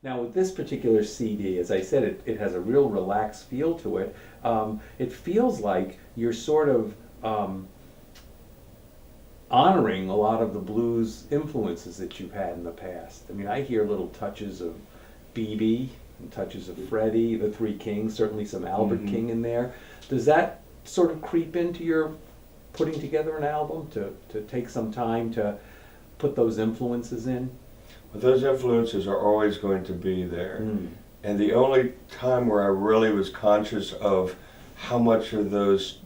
Now with this particular CD, as I said, it has a real relaxed feel to it. It feels like you're sort of honoring a lot of the blues influences that you've had in the past. I mean, I hear little touches of BB and touches of Freddie, the Three Kings, certainly some Albert King in there. Does that sort of creep into your putting together an album, to take some time to put those influences in? But those influences are always going to be there. And the only time where I really was conscious of how much of those,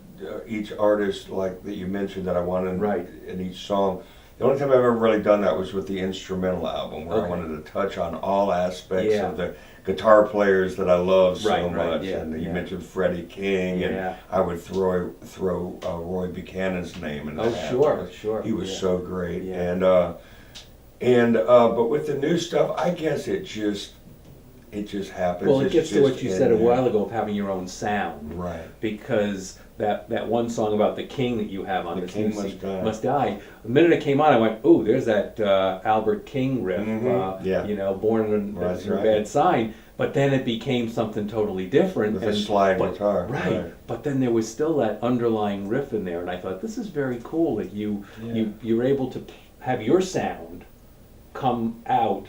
each artist like that you mentioned that I wanted in each song, the only time I've ever really done that was with the instrumental album, where I wanted to touch on all aspects of the guitar players that I love so much. And you mentioned Freddie King, and I would throw Roy Buchanan's name in that. Sure. He was so great. But with the new stuff, I guess it just happens. Well, it gets to what you said a while ago of having your own sound. Right. Because that one song about the king that you have on The this King new Must Die. The minute it came on, I went, "Ooh, there's that Albert King riff." You know, Born in a Bad Sign. But then it became something totally different. With a slide guitar. Right. But then there was still that underlying riff in there, and I thought, this is very cool that you're able to have your sound come out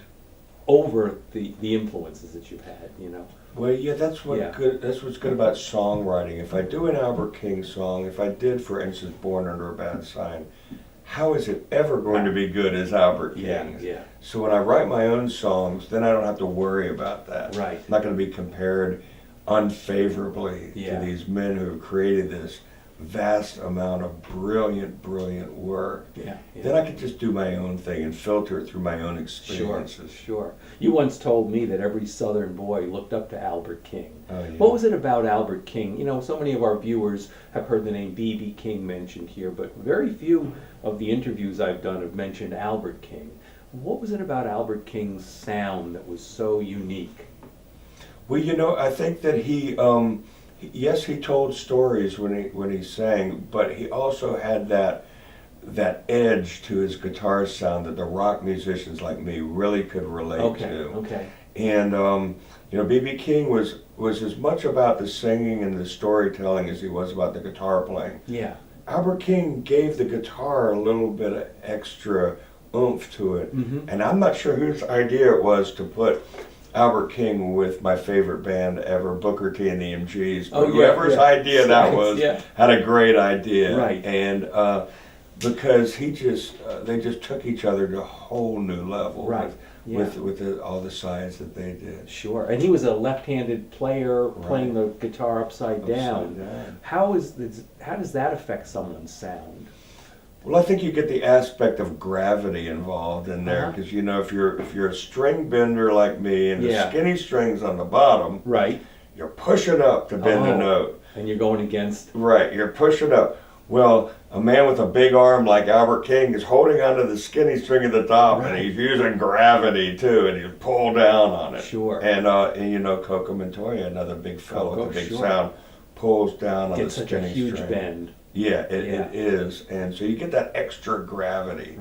over the influences that you've had, you know. Well, that's what's good about songwriting. If I do an Albert King song, if I did, for instance, Born Under a Bad Sign, how is it ever going to be good as Albert King's? So when I write my own songs, then I don't have to worry about that. Right. I'm not going to be compared unfavorably to these men who have created this vast amount of brilliant work. Then I could just do my own thing and filter it through my own experiences. Sure. You once told me that every Southern boy looked up to Albert King. What was it about Albert King? You know, so many of our viewers have heard the name B.B. King mentioned here, but very few of the interviews I've done have mentioned Albert King. What was it about Albert King's sound that was so unique? Well, you know, I think that he told stories when he sang, but he also had that edge to his guitar sound that the rock musicians like me really could relate to. And you know, B.B. King was as much about the singing and the storytelling as he was about the guitar playing. Albert King gave the guitar a little bit of extra oomph to it, and I'm not sure whose idea it was to put Albert King with my favorite band ever, Booker T and the MGs. But whoever's idea that was had a great idea. And because they just took each other to a whole new level with all the sides that they did. Sure. And he was a left-handed player playing the guitar upside down. How does that affect someone's sound? Well, I think you get the aspect of gravity involved in there, because you know, if you're a string bender like me and the skinny strings on the bottom, you're pushing up to bend a note, and you're going against. You're pushing up. Well, a man with a big arm like Albert King is holding onto the skinny string at the top, and he's using gravity too, and he's pulled down on it. And you know, Coco Montoya, another big fellow with a big sound, pulls down on the skinny string. Such a huge bend. It is, and so you get that extra gravity.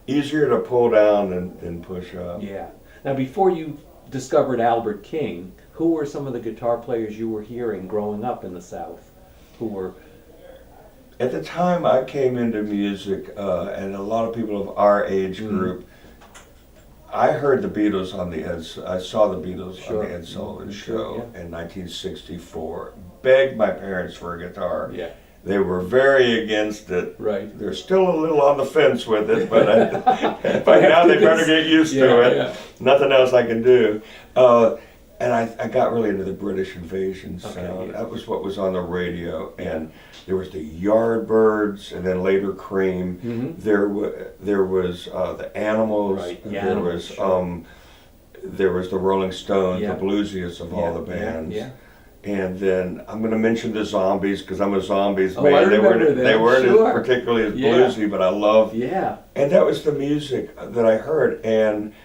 Easier to pull down than push up. Now, before you discovered Albert King, who were some of the guitar players you were hearing growing up in the South? Who were? At the time I came into music, and a lot of people of our age group, I heard the Beatles I saw the Beatles on the Ed Sullivan Show in 1964. Begged my parents for a guitar. They were very against it. They're still a little on the fence with it, but by now they better get used to it. Nothing else I can do. And I got really into the British Invasion sound. That was what was on the radio. And there was the Yardbirds, and then later Cream. There was the Animals. There was the Rolling Stones, the bluesiest of all the bands. And then I'm going to mention the Zombies, because I'm a Zombies man. They weren't as particularly as bluesy, but I love. And that was the music that I heard, and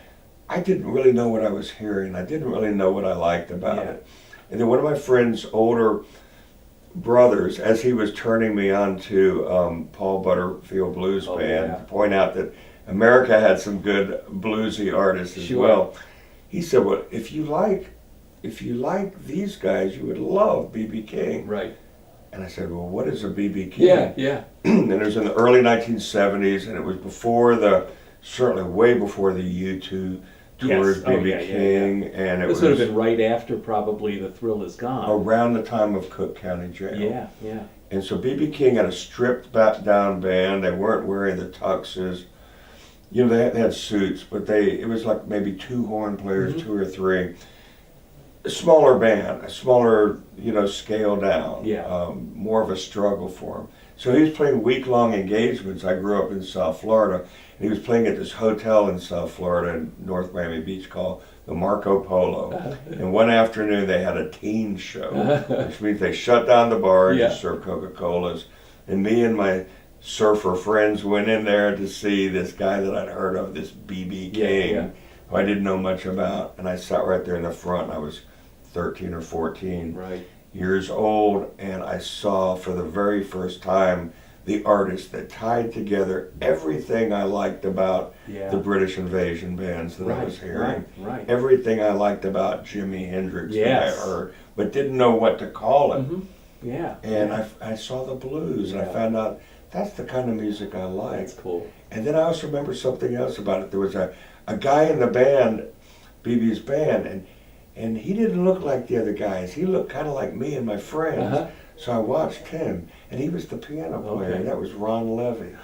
I didn't really know what I was hearing. I didn't really know what I liked about it. And then one of my friend's older brothers, as he was turning me on to Paul Butterfield Blues Band, to point out that America had some good bluesy artists as well. he said, well, if you like these guys, you would love B.B. King. Right. And I said, well, what is a B.B. King? Yeah, yeah. And it was in the early 1970s, and it was certainly way before the U2 tours, B.B. King, and this would have been right after probably The Thrill Is Gone. Around the time of Cook County Jail. Yeah, yeah. And so B.B. King had a stripped back down band. They weren't wearing the tuxes. You know, they had suits, but it was like maybe 2 horn players, 2 or 3. A smaller band, a smaller, scale down. Yeah. More of a struggle for him. So he was playing week-long engagements. I grew up in South Florida, and he was playing at this hotel in South Florida in North Miami Beach called the Marco Polo. And one afternoon they had a teen show, which means they shut down the bar and just served Coca-Colas. And me and my surfer friends went in there to see this guy that I'd heard of, this B.B. King, who I didn't know much about. And I sat right there in the front, and I was 13 or 14 years old, and I saw for the very first time the artist that tied together everything I liked about the British invasion bands that I was hearing, everything I liked about Jimi Hendrix that I heard, but didn't know what to call it. And I saw the blues, and I found out that's the kind of music I like. That's cool. And then I also remember something else about it. There was a guy in the band, BB's band, and he didn't look like the other guys. He looked kind of like me and my friends. So I watched him, and he was the piano player. Okay. That was Ron Levy.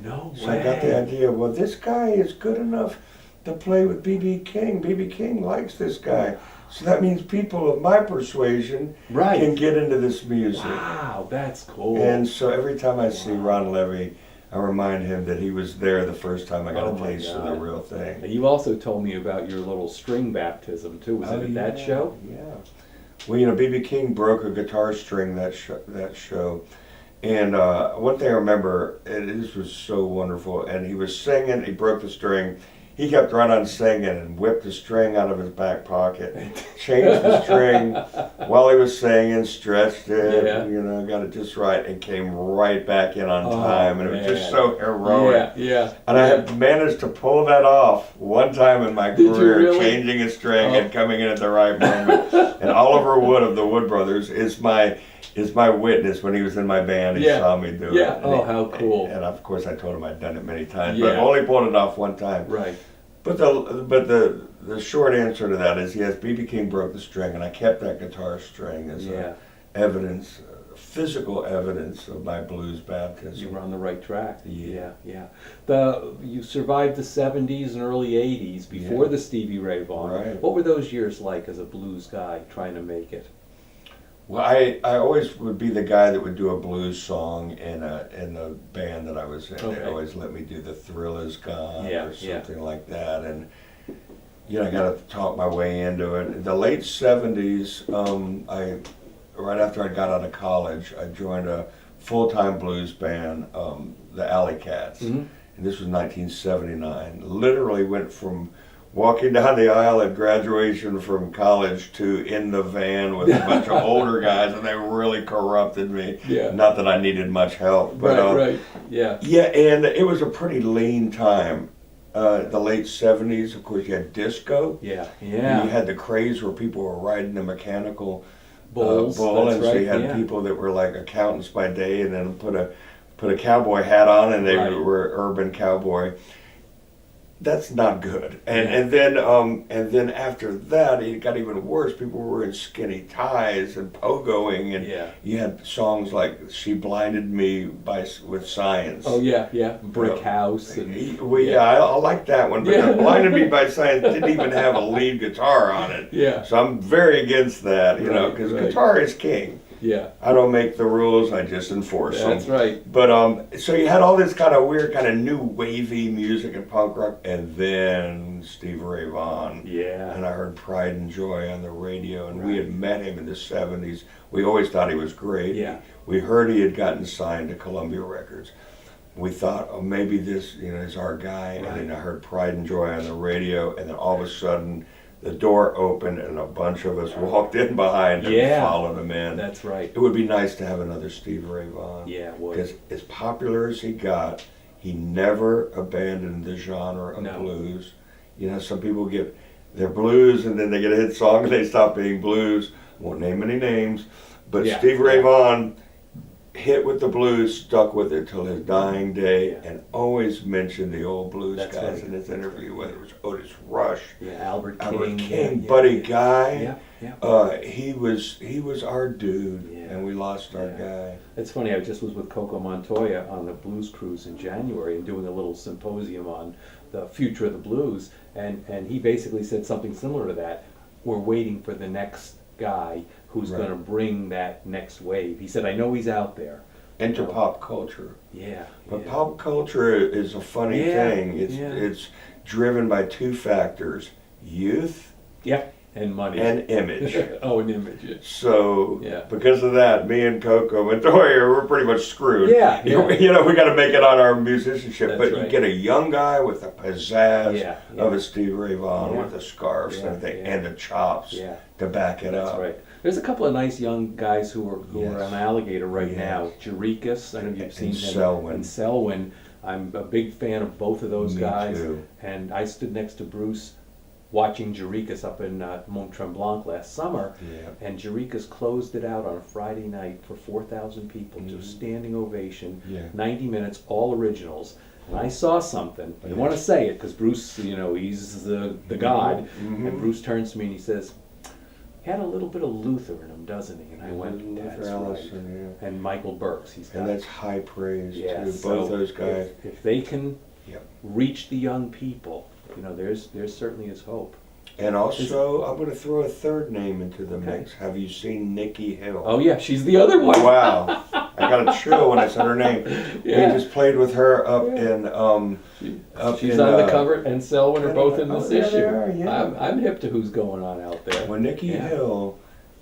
No way. So I got the idea, well, this guy is good enough to play with B.B. King. B.B. King likes this guy. So that means people of my persuasion can get into this music. Wow, that's cool. And so every time I see Ron Levy, I remind him that he was there the first time I got a taste of the real thing. You also told me about your little string baptism too. Was it at that show? Yeah. Well, B.B. King broke a guitar string that show. And one thing I remember, and this was so wonderful, and he was singing, he broke the string. He kept right on singing and whipped the string out of his back pocket, changed the string while he was singing, stretched it, got it just right, and came right back in on time. And it was just so heroic. And I had managed to pull that off one time in my career, changing a string and coming in at the right moment. And Oliver Wood of the Wood Brothers is my witness. When he was in my band, he saw me do it. Oh, how cool. And of course I told him I'd done it many times, but I've only pulled it off one time. Right. But the short answer to that is yes, B.B. King broke the string, and I kept that guitar string as evidence, physical evidence of my blues baptism. You were on the right track. Yeah. You survived the 70s and early 80s before the Stevie Ray Vaughan. Right. What were those years like as a blues guy trying to make it? Well, I always would be the guy that would do a blues song in the band that I was in. They always let me do The Thrill Is Gone or something like that, and I got to talk my way into it. In the late 70s, right after I got out of college, I joined a full-time blues band, the Alley Cats, and this was 1979. Literally went from walking down the aisle at graduation from college to in the van with a bunch of older guys, and they really corrupted me. Not that I needed much help, but and it was a pretty lean time. The late 70s, of course, you had disco. And you had the craze where people were riding the mechanical bull, and so you had people that were like accountants by day, and then put a cowboy hat on, and they were urban cowboy. That's not good. And then after that, it got even worse. People were wearing skinny ties and pogoing, and you had songs like "She Blinded Me" with Science. Brick House. And, I like that one, but the "Blinded Me" by Science didn't even have a lead guitar on it. So I'm very against that, because guitar is king. I don't make the rules, I just enforce them. That's right. But so you had all this kind of weird, kind of new wavy music and punk rock, and then Stevie Ray Vaughan. And I heard Pride and Joy on the radio, and we had met him in the 70s. We always thought he was great. We heard he had gotten signed to Columbia Records. We thought, oh, maybe this, is our guy. And then I heard Pride and Joy on the radio, and then all of a sudden, the door opened and a bunch of us walked in behind him and followed him in. That's right. It would be nice to have another Stevie Ray Vaughan. It would. Because as popular as he got, he never abandoned the genre of blues. Some people get they're blues, and then they get a hit song and they stop being blues. Won't name any names, but Yeah, Stevie Ray yeah. Vaughan hit with the blues, stuck with it till his dying day, Yeah. and always mentioned the old blues That's guys right. in his interview, whether it was Otis Rush, Yeah, Albert King, King, Buddy yeah. Guy. Yeah. He was our dude, Yeah. and we lost our Yeah. guy. It's funny, I just was with Coco Montoya on the blues cruise in January and doing a little symposium on the future of the blues, and he basically said something similar to that. We're waiting for the next guy who's Right. going to bring that next wave. He said, I know he's out there. Into pop culture. Yeah. But yeah. pop culture is a funny Yeah, thing. yeah. It's driven by two factors: youth Yep, and money. and image. Oh, an image. Yeah. So Yeah. because of that, me and Coco Montoya, we're pretty much screwed. Yeah, yeah. You know, we got to make it on our musicianship. That's but right. you get a young guy with the pizzazz Yeah, yeah. of a Stevie Ray Vaughan Yeah. with the scarves Yeah, and everything, yeah. and the chops Yeah. to back it That's up. right. There's a couple of nice young guys who are Yes. on Alligator right Yes. now. Jerikas, I know you've seen And him. Selwyn. And Selwyn. I'm a big fan of both of those Me guys. too. And I stood next to Bruce watching Jerikas up in Mont Tremblant last summer. Yeah. And Jerikas closed it out on a Friday night for 4,000 people, Mhm. just standing ovation, Yeah. 90 minutes, all originals. And I saw something. I didn't want to say it because Bruce, you know, he's the god. Mhm. And Bruce turns to me and he says, he had a little bit of Luther in him, doesn't he? And I went, Luther that's Allison, right. And Michael Burks, he's got. And that's high praise Yeah, too. so Both those guys. If they can Yep. reach the young people, you know, there's certainly is hope. And also, I'm going to throw a third name into the Okay. mix. Have you seen Nikki Hill? Oh yeah, she's the other one. Wow. I got a chill when I said her name. Yeah. We just played with her up Yeah. in up She's in, on the cover, and Selwyn are both in this oh, yeah, issue. they are, yeah. I'm hip to who's going on out there. When Nikki Yeah. Hill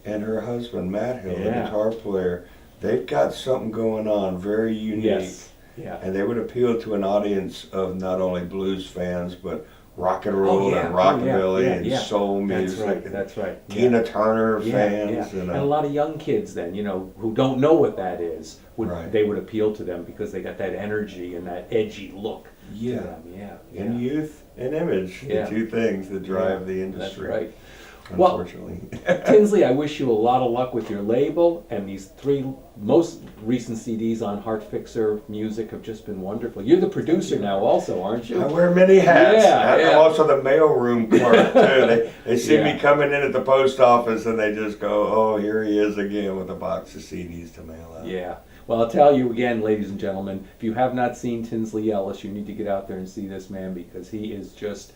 and her husband Matt Hill, the Yeah. guitar player, they've got something going on very unique. Yes. Yeah. And they would appeal to an audience of not only blues fans, but rock and roll Oh, yeah. and Oh, yeah. rockabilly Yeah, and yeah. soul That's music. right. and That's right. Tina Turner Yeah, fans. yeah. And, And a lot of young kids then, you know, who don't know what that is, Right. they would appeal to them because they got that energy and that edgy look Yeah. to them. Yeah. and yeah. youth and image, Yeah. the two things that drive the That's industry. right. Well, Unfortunately. Tinsley, I wish you a lot of luck with your label, and these three most recent CDs on Heart Fixer Music have just been wonderful. You're the producer now also, aren't you? I wear many hats. Yeah, I'm yeah. also the mailroom clerk too. They see Yeah. me coming in at the post office and they just go, "Oh, here he is again with a box of CDs to mail out." Yeah. Well, I'll tell you again, ladies and gentlemen, if you have not seen Tinsley Ellis, you need to get out there and see this man because he is just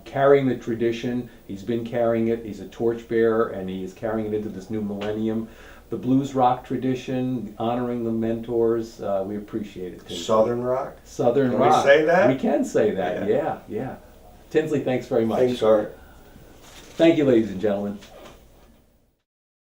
carrying the tradition. He's been carrying it. He's a torchbearer, and he is carrying it into this new millennium. The blues rock tradition, honoring the mentors, we appreciate it. Tinsley. Southern rock. Southern Can we rock. say that? We can say that. Yeah. Yeah, yeah. Tinsley, thanks very much. Thanks, Art. Thank you, ladies and gentlemen.